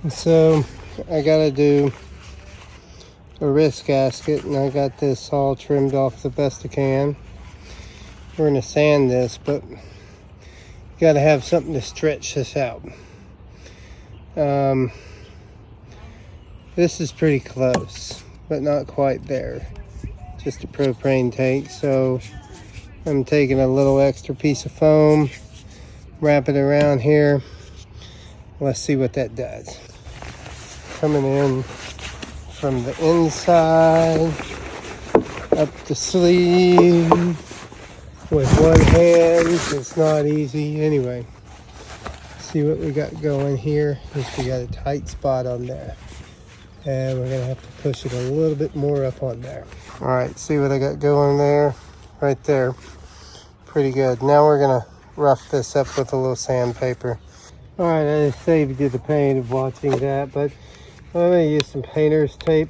So I gotta do a wrist gasket, and I got this all trimmed off the best I can. We're gonna sand this, but you gotta have something to stretch this out. This is pretty close, but not quite there. Just a propane tank, so I'm taking a little extra piece of foam, wrap it around here. Let's see what that does. Coming in from the inside, up the sleeve with one hand. It's not easy. Anyway, see what we got going here. We got a tight spot on there, and we're gonna have to push it a little bit more up on there. All right, see what I got going there? Right there. Pretty good. Now we're gonna rough this up with a little sandpaper. All right, I saved you the pain of watching that, but I'm gonna use some painter's tape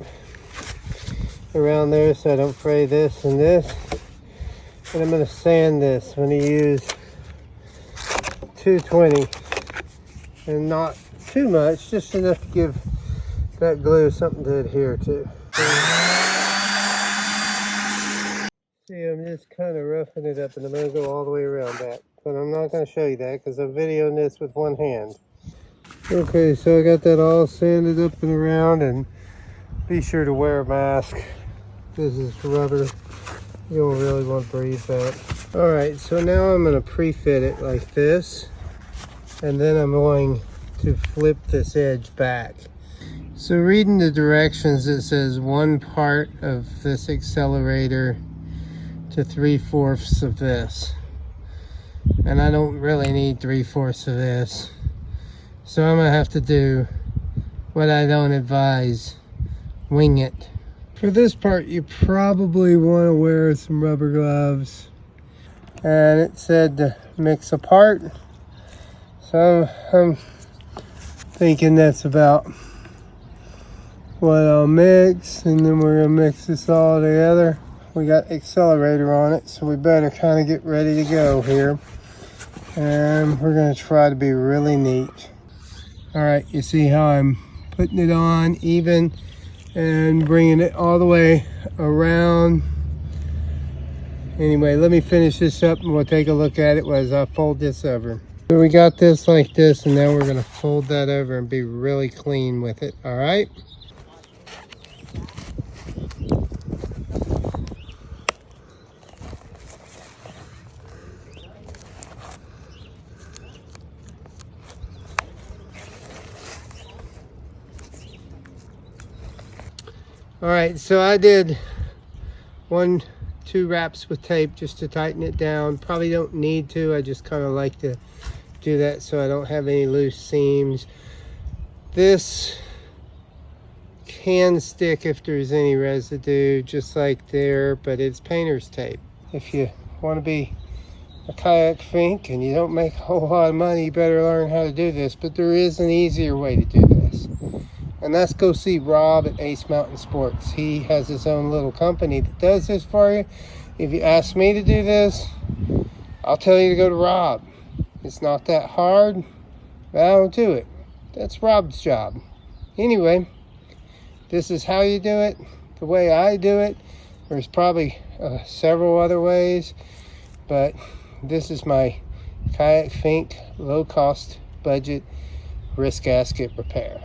around there so I don't fray this and this. And I'm gonna sand this. I'm gonna use 220, and not too much, just enough to give that glue something to adhere to. See, I'm just kind of roughing it up, and I'm gonna go all the way around that. But I'm not gonna show you that because I'm videoing this with one hand. Okay, so I got that all sanded up and around, and be sure to wear a mask. This is rubber. You don't really want to breathe that. All right, so now I'm gonna pre-fit it like this, and then I'm going to flip this edge back. So reading the directions, it says 1 part of this accelerator to 3/4 of this. And I don't really need 3/4 of this. So I'm gonna have to do what I don't advise, wing it. For this part, you probably wanna wear some rubber gloves. And it said to mix a part. So I'm thinking that's about what I'll mix, and then we're gonna mix this all together. We got accelerator on it, so we better kind of get ready to go here. And we're gonna try to be really neat. All right, you see how I'm putting it on even and bringing it all the way around. Anyway, let me finish this up and we'll take a look at it as I fold this over. So we got this like this, and now we're gonna fold that over and be really clean with it, all right? All right, so I did 1-2 wraps with tape just to tighten it down. Probably don't need to, I just kind of like to do that so I don't have any loose seams. This can stick if there's any residue, just like there, but it's painter's tape. If you want to be a kayak fink and you don't make a whole lot of money, you better learn how to do this, but there is an easier way to do this. And that's go see Rob at Ace Mountain Sports. He has his own little company that does this for you. If you ask me to do this, I'll tell you to go to Rob. It's not that hard, but I don't do it. That's Rob's job. Anyway, this is how you do it, the way I do it. There's probably several other ways, but this is my kayak fink, low cost budget wrist gasket repair.